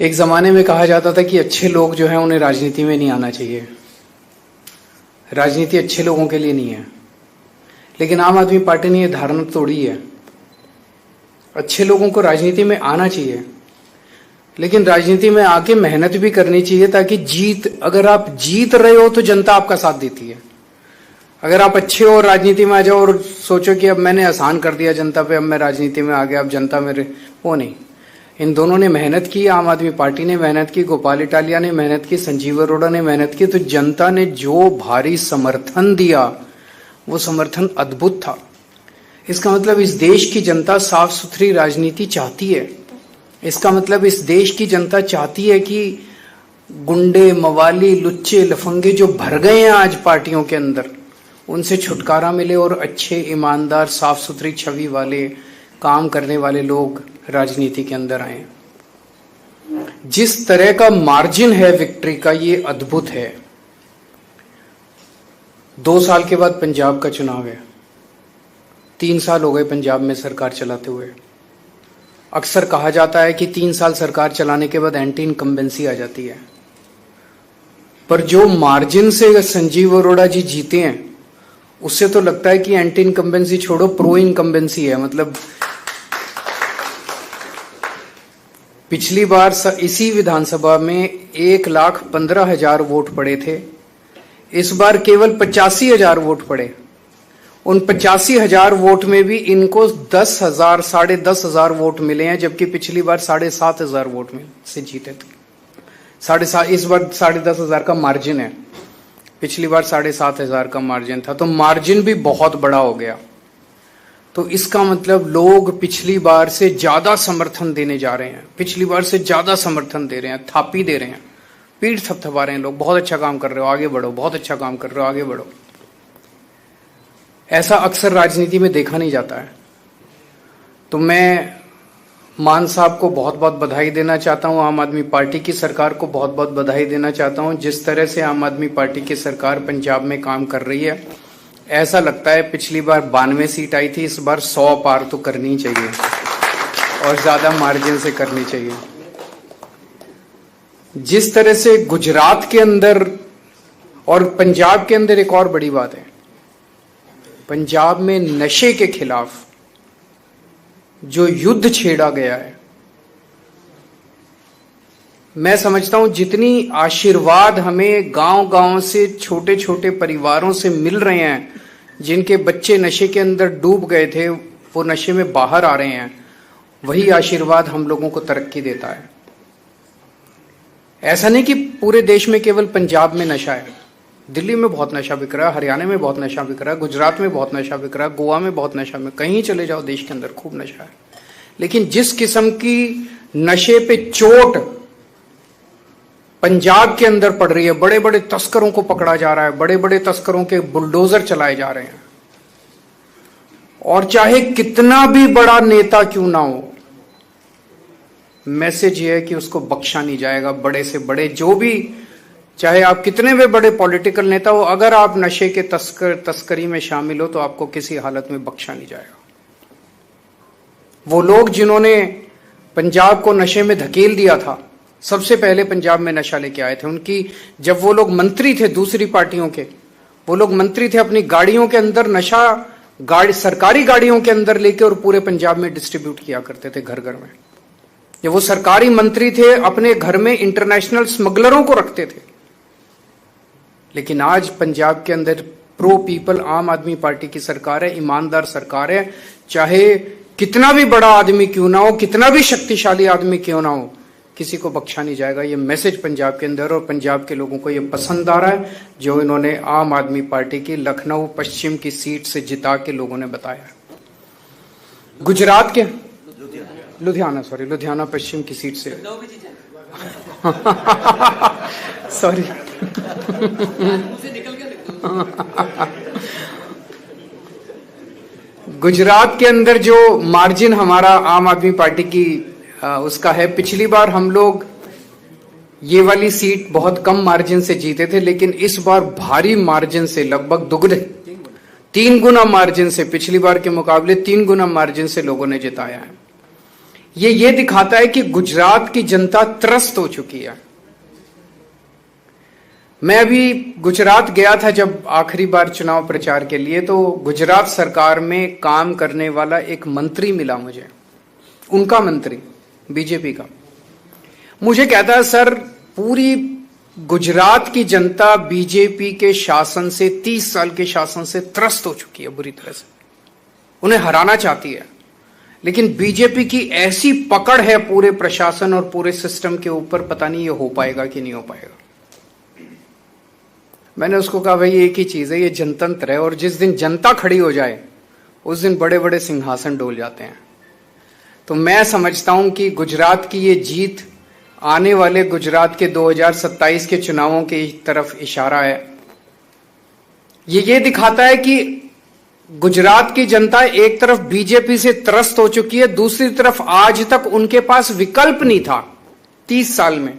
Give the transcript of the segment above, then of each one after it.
एक जमाने में कहा जाता था कि अच्छे लोग जो हैं उन्हें राजनीति में नहीं आना चाहिए, राजनीति अच्छे लोगों के लिए नहीं है। लेकिन आम आदमी पार्टी ने यह धारणा तोड़ी है। अच्छे लोगों को राजनीति में आना चाहिए, लेकिन राजनीति में आके मेहनत भी करनी चाहिए, ताकि अगर आप जीत रहे हो तो जनता आपका साथ देती है। अगर आप अच्छे हो राजनीति में आ जाओ और सोचो कि अब मैंने आसान कर दिया जनता पे, अब मैं राजनीति में आ गया, अब जनता मेरे, वो नहीं। इन दोनों ने मेहनत की, आम आदमी पार्टी ने मेहनत की, गोपाल इटालिया ने मेहनत की, संजीव अरोड़ा ने मेहनत की, तो जनता ने जो भारी समर्थन दिया वो समर्थन अद्भुत था। इसका मतलब इस देश की जनता साफ सुथरी राजनीति चाहती है। इसका मतलब इस देश की जनता चाहती है कि गुंडे, मवाली, लुच्चे, लफंगे जो भर गए हैं आज पार्टियों के अंदर, उनसे छुटकारा मिले और अच्छे, ईमानदार, साफ सुथरी छवि वाले, काम करने वाले लोग राजनीति के अंदर आए। जिस तरह का मार्जिन है विक्ट्री का, ये अद्भुत है। 2 साल के बाद पंजाब का चुनाव है। 3 साल हो गए पंजाब में सरकार चलाते हुए। अक्सर कहा जाता है कि 3 साल सरकार चलाने के बाद एंटी इनकम्बेंसी आ जाती है, पर जो मार्जिन से संजीव अरोड़ा जी जीते हैं उससे तो लगता है कि एंटी इनकम्बेंसी छोड़ो, प्रो इनकम्बेंसी है। मतलब पिछली बार इसी विधानसभा में 1,15,000 वोट पड़े थे, इस बार केवल 85,000 वोट पड़े। उन 85,000 वोट में भी इनको 10,000, 10,500 वोट मिले हैं, जबकि पिछली बार 7,500 वोट में से जीते थे। इस बार 10,500 का मार्जिन है, पिछली बार 7,500 का मार्जिन था, तो मार्जिन भी बहुत बड़ा हो गया। तो इसका मतलब लोग पिछली बार से ज्यादा समर्थन देने जा रहे हैं, पिछली बार से ज्यादा समर्थन दे रहे हैं, थापी दे रहे हैं, पीठ थपथपा रहे हैं लोग। बहुत अच्छा काम कर रहे हो, आगे बढ़ो, बहुत अच्छा काम कर रहे हो, आगे बढ़ो। ऐसा अक्सर राजनीति में देखा नहीं जाता है। तो मैं मान साहब को बहुत बहुत बधाई देना चाहता हूं, आम आदमी पार्टी की सरकार को बहुत बहुत बधाई देना चाहता हूं। जिस तरह से आम आदमी पार्टी की सरकार पंजाब में काम कर रही है, ऐसा लगता है पिछली बार 92 सीट आई थी, इस बार 100 पार तो करनी चाहिए और ज्यादा मार्जिन से करनी चाहिए। जिस तरह से गुजरात के अंदर और पंजाब के अंदर, एक और बड़ी बात है, पंजाब में नशे के खिलाफ जो युद्ध छेड़ा गया है, मैं समझता हूं जितनी आशीर्वाद हमें गांव-गांव से, छोटे छोटे परिवारों से मिल रहे हैं, जिनके बच्चे नशे के अंदर डूब गए थे, वो नशे में बाहर आ रहे हैं, वही आशीर्वाद हम लोगों को तरक्की देता है। ऐसा नहीं कि पूरे देश में केवल पंजाब में नशा है। दिल्ली में बहुत नशा बिक रहा है, हरियाणा में बहुत नशा बिक रहा है, गुजरात में बहुत नशा बिक रहा है, गोवा में बहुत नशा, में कहीं चले जाओ देश के अंदर खूब नशा है। लेकिन जिस किस्म की नशे पे चोट पंजाब के अंदर पड़ रही है, बड़े बड़े तस्करों को पकड़ा जा रहा है, बड़े बड़े तस्करों के बुलडोजर चलाए जा रहे हैं, और चाहे कितना भी बड़ा नेता क्यों ना हो, मैसेज ये है कि उसको बख्शा नहीं जाएगा। बड़े से बड़े जो भी, चाहे आप कितने भी बड़े पॉलिटिकल नेता हो, अगर आप नशे के तस्करी में शामिल हो तो आपको किसी हालत में बख्शा नहीं जाएगा। वो लोग जिन्होंने पंजाब को नशे में धकेल दिया था, सबसे पहले पंजाब में नशा लेके आए थे, उनकी, जब वो लोग मंत्री थे दूसरी पार्टियों के, वो लोग मंत्री थे, अपनी गाड़ियों के अंदर नशा, सरकारी गाड़ियों के अंदर लेके और पूरे पंजाब में डिस्ट्रीब्यूट किया करते थे घर घर में। जब वो सरकारी मंत्री थे, अपने घर में इंटरनेशनल स्मगलरों को रखते थे। लेकिन आज पंजाब के अंदर प्रो पीपल आम आदमी पार्टी की सरकार है, ईमानदार सरकार है। चाहे कितना भी बड़ा आदमी क्यों ना हो, कितना भी शक्तिशाली आदमी क्यों ना हो, किसी को बख्शा नहीं जाएगा। ये मैसेज पंजाब के अंदर, और पंजाब के लोगों को ये पसंद आ रहा है जो इन्होंने आम आदमी पार्टी की लखनऊ पश्चिम की सीट से जिता के लोगों ने बताया। गुजरात के लुधियाना पश्चिम की सीट से सॉरी गुजरात के अंदर जो मार्जिन हमारा आम आदमी पार्टी की उसका है, पिछली बार हम लोग ये वाली सीट बहुत कम मार्जिन से जीते थे, लेकिन इस बार भारी मार्जिन से, लगभग दुगने 3 गुना मार्जिन से, पिछली बार के मुकाबले 3 गुना मार्जिन से लोगों ने जिताया है। ये दिखाता है कि गुजरात की जनता त्रस्त हो चुकी है। मैं अभी गुजरात गया था जब आखिरी बार चुनाव प्रचार के लिए, तो गुजरात सरकार में काम करने वाला एक मंत्री मिला मुझे, उनका मंत्री बीजेपी का। मुझे कहता है, सर पूरी गुजरात की जनता बीजेपी के शासन से, 30 साल के शासन से त्रस्त हो चुकी है बुरी तरह से, उन्हें हराना चाहती है। लेकिन बीजेपी की ऐसी पकड़ है पूरे प्रशासन और पूरे सिस्टम के ऊपर, पता नहीं ये हो पाएगा कि नहीं हो पाएगा। मैंने उसको कहा, भाई एक ही चीज है, ये जनतंत्र है, और जिस दिन जनता खड़ी हो जाए उस दिन बड़े बड़े सिंहासन डोल जाते हैं। तो मैं समझता हूं कि गुजरात की ये जीत आने वाले गुजरात के 2027 के चुनावों की तरफ इशारा है। ये दिखाता है कि गुजरात की जनता एक तरफ बीजेपी से त्रस्त हो चुकी है, दूसरी तरफ आज तक उनके पास विकल्प नहीं था 30 साल में।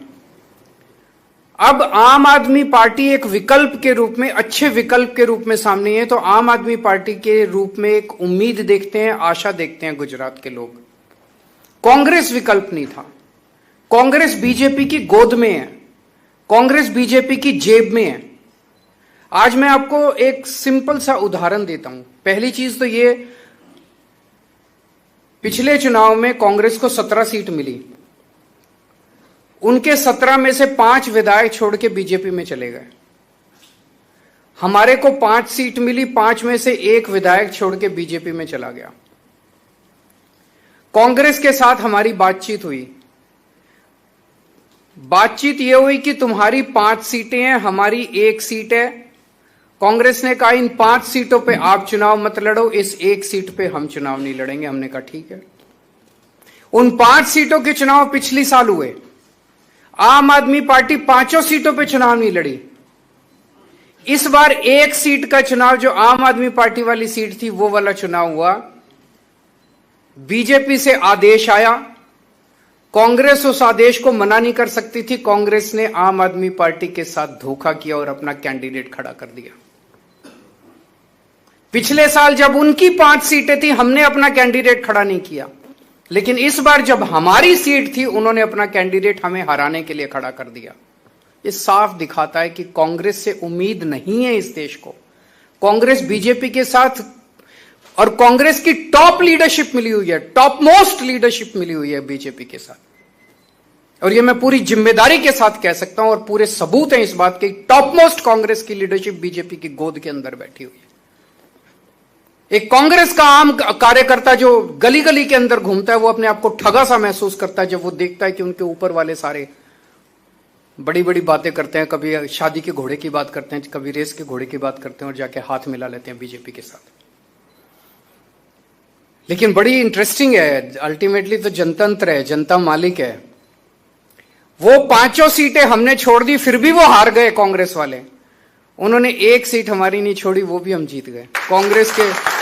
अब आम आदमी पार्टी एक विकल्प के रूप में, अच्छे विकल्प के रूप में सामने है। तो आम आदमी पार्टी के रूप में एक उम्मीद देखते हैं, आशा देखते हैं गुजरात के लोग। कांग्रेस विकल्प नहीं था। कांग्रेस बीजेपी की गोद में है, कांग्रेस बीजेपी की जेब में है। आज मैं आपको एक सिंपल सा उदाहरण देता हूं। पहली चीज तो ये, पिछले चुनाव में कांग्रेस को 17 सीट मिली, उनके 17 में से 5 विधायक छोड़ के बीजेपी में चले गए। हमारे को 5 सीट मिली, 5 में से 1 विधायक छोड़ के बीजेपी में चला गया। कांग्रेस के साथ हमारी बातचीत हुई। बातचीत यह हुई कि तुम्हारी 5 सीटें हैं, हमारी 1 सीट है। कांग्रेस ने कहा, इन 5 सीटों पे आप चुनाव मत लड़ो, इस 1 सीट पे हम चुनाव नहीं लड़ेंगे। हमने कहा ठीक है। उन 5 सीटों के चुनाव पिछली साल हुए। आम आदमी पार्टी 5 सीटों पे चुनाव नहीं लड़ी। इस बार 1 सीट का चुनाव, जो आम आदमी पार्टी वाली सीट थी, वो वाला चुनाव हुआ। बीजेपी से आदेश आया, कांग्रेस उस आदेश को मना नहीं कर सकती थी। कांग्रेस ने आम आदमी पार्टी के साथ धोखा किया और अपना कैंडिडेट खड़ा कर दिया। पिछले साल जब उनकी 5 सीटें थी, हमने अपना कैंडिडेट खड़ा नहीं किया। लेकिन इस बार जब हमारी सीट थी, उन्होंने अपना कैंडिडेट हमें हराने के लिए खड़ा कर दिया। ये साफ दिखाता है कि कांग्रेस से उम्मीद नहीं है इस देश को। कांग्रेस बीजेपी के साथ, और कांग्रेस की टॉप लीडरशिप मिली हुई है, टॉप मोस्ट लीडरशिप मिली हुई है बीजेपी के साथ। और ये मैं पूरी जिम्मेदारी के साथ कह सकता हूं, और पूरे सबूत हैं इस बात के, टॉप मोस्ट कांग्रेस की लीडरशिप बीजेपी की गोद के अंदर बैठी हुई है। एक कांग्रेस का आम कार्यकर्ता जो गली गली के अंदर घूमता है, वो अपने आप को ठगा सा महसूस करता है जब वो देखता है कि उनके ऊपर वाले सारे बड़ी बड़ी बातें करते हैं। कभी शादी के घोड़े की बात करते हैं, कभी रेस के घोड़े की बात करते हैं, और जाके हाथ मिला लेते हैं बीजेपी के साथ। लेकिन बड़ी इंटरेस्टिंग है, अल्टीमेटली तो जनतंत्र है, जनता मालिक है। वो 5 सीटें हमने छोड़ दी, फिर भी वो हार गए कांग्रेस वाले। उन्होंने 1 सीट हमारी नहीं छोड़ी, वो भी हम जीत गए। कांग्रेस के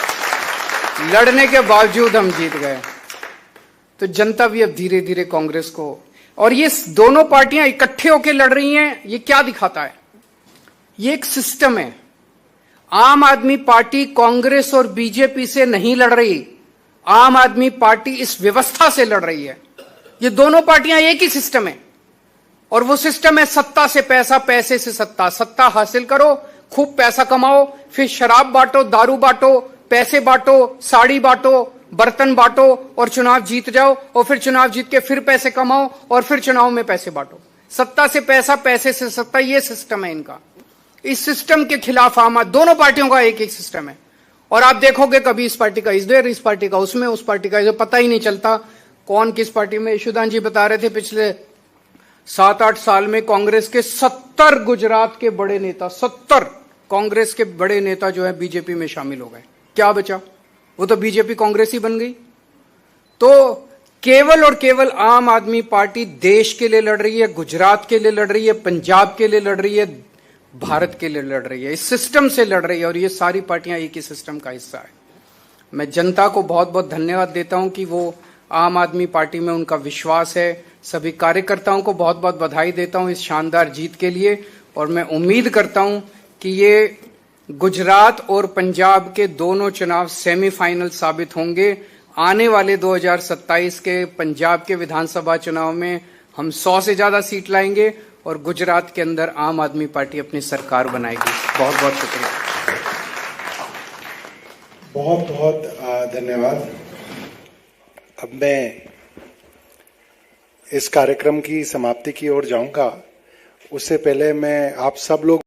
लड़ने के बावजूद हम जीत गए। तो जनता भी अब धीरे धीरे कांग्रेस को, और ये दोनों पार्टियां इकट्ठे होकर लड़ रही हैं, ये क्या दिखाता है? ये एक सिस्टम है। आम आदमी पार्टी कांग्रेस और बीजेपी से नहीं लड़ रही, आम आदमी पार्टी इस व्यवस्था से लड़ रही है। ये दोनों पार्टियां एक ही सिस्टम है, और वो सिस्टम है सत्ता से पैसा, पैसे से सत्ता। सत्ता हासिल करो, खूब पैसा कमाओ, फिर शराब बांटो, दारू बांटो, पैसे बांटो, साड़ी बांटो, बर्तन बांटो, और चुनाव जीत जाओ, और फिर चुनाव जीत के फिर पैसे कमाओ, और फिर चुनाव में पैसे बांटो। सत्ता से पैसा, पैसे से सत्ता, ये सिस्टम है इनका। इस सिस्टम के खिलाफ आम दोनों पार्टियों का एक एक सिस्टम है। और आप देखोगे कभी इस पार्टी का इधर, इस पार्टी का उसमें, उस पार्टी का इधर, पता ही नहीं चलता कौन किस पार्टी में। यशोदान जी बता रहे थे, पिछले 7-8 साल में कांग्रेस के 70 गुजरात के बड़े नेता, 70 कांग्रेस के बड़े नेता जो है बीजेपी में शामिल हो गए। क्या बचा? वो तो बीजेपी कांग्रेस ही बन गई। तो केवल और केवल आम आदमी पार्टी देश के लिए लड़ रही है, गुजरात के लिए लड़ रही है, पंजाब के लिए लड़ रही है, भारत के लिए लड़ रही है, इस सिस्टम से लड़ रही है। और ये सारी पार्टियां एक ही सिस्टम का हिस्सा है। मैं जनता को बहुत बहुत धन्यवाद देता हूं कि वो आम आदमी पार्टी में उनका विश्वास है। सभी कार्यकर्ताओं को बहुत बहुत बधाई देता हूं इस शानदार जीत के लिए, और मैं उम्मीद करता हूं कि ये गुजरात और पंजाब के दोनों चुनाव सेमीफाइनल साबित होंगे। आने वाले 2027 के पंजाब के विधानसभा चुनाव में हम 100 से ज्यादा सीट लाएंगे और गुजरात के अंदर आम आदमी पार्टी अपनी सरकार बनाएगी। बहुत बहुत शुक्रिया। बहुत बहुत धन्यवाद। अब मैं इस कार्यक्रम की समाप्ति की ओर जाऊंगा। उससे पहले मैं आप सब लोग